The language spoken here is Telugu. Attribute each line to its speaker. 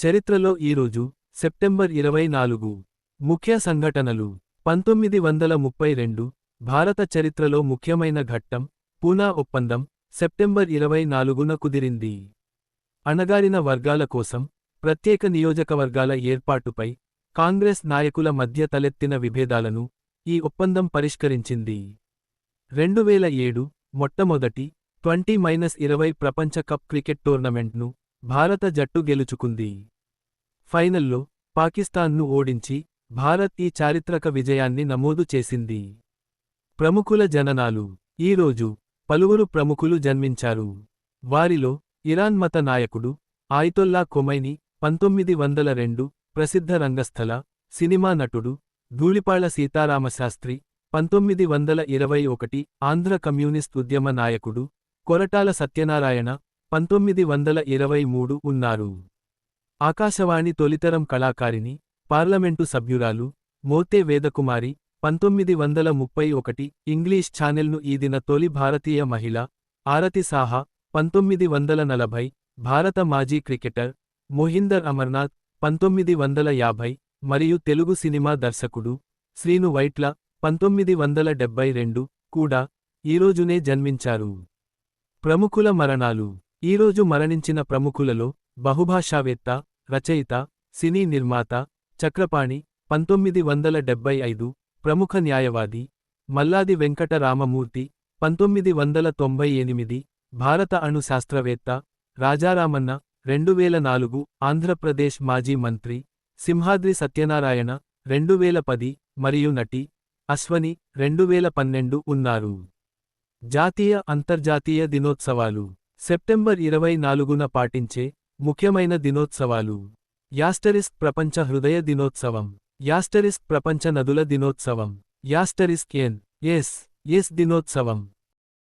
Speaker 1: చరిత్రలో ఈరోజు సెప్టెంబర్ 24 ముఖ్య సంఘటనలు 1932 భారత చరిత్రలో ముఖ్యమైన ఘట్టం పూనా ఒప్పందం సెప్టెంబర్ 24న కుదిరింది. అణగారిన వర్గాల కోసం ప్రత్యేక నియోజకవర్గాల ఏర్పాటుపై కాంగ్రెస్ నాయకుల మధ్య తలెత్తిన విభేదాలను ఈ ఒప్పందం పరిష్కరించింది. 2007 మొట్టమొదటి టీ20 ప్రపంచ కప్ క్రికెట్ టోర్నమెంట్ను భారత జట్టు గెలుచుకుంది. ఫైనల్లో పాకిస్తాన్ను ఓడించి భారత్ ఈ చారిత్రక విజయాన్ని నమోదు చేసింది. ప్రముఖుల జననాలు ఈరోజు పలువురు ప్రముఖులు జన్మించారు. వారిలో ఇరాన్ మత నాయకుడు ఆయితొల్లా ఖొమైనీ 1902, ప్రసిద్ధ రంగస్థల, సినిమా నటుడు ధూళిపాళ్ల సీతారామశాస్త్రి 1921, ఆంధ్ర కమ్యూనిస్ట్ ఉద్యమ నాయకుడు కొరటాల సత్యనారాయణ 1923 ఉన్నారు. ఆకాశవాణి తొలితరం కళాకారిణి, పార్లమెంటు సభ్యురాలు మోతే వేదకుమారి 1931, ఇంగ్లీష్ ఛానెల్ను ఈదిన తొలి భారతీయ మహిళ ఆరతి సాహా 1940, భారత మాజీ క్రికెటర్ మొహిందర్ అమర్నాథ్ 1950 మరియు తెలుగు సినిమా దర్శకుడు శ్రీను వైట్ల 1972 కూడా ఈరోజునే జన్మించారు. ప్రముఖుల మరణాలు ఈరోజు మరణించిన ప్రముఖులలో బహుభాషావేత్త, రచయిత, సినీ నిర్మాత చక్రపాణి 1975, ప్రముఖ న్యాయవాది మల్లాది వెంకట రామమూర్తి 1998, భారత అణు శాస్త్రవేత్త రాజారామన్న 2004, ఆంధ్రప్రదేశ్ మాజీ మంత్రి సింహాద్రి సత్యనారాయణ 2010 మరియు నటి అశ్వని 2012 ఉన్నారు. జాతీయ అంతర్జాతీయ దినోత్సవాలు సెప్టెంబర్ 24న పాటించే ముఖ్యమైన దినోత్సవాలు: యాస్టరిస్క్ ప్రపంచ హృదయ దినోత్సవం, యాస్టరిస్క్ ప్రపంచ నదుల దినోత్సవం, యాస్టరిస్క్ ఎన్.ఎస్.ఎస్ దినోత్సవం.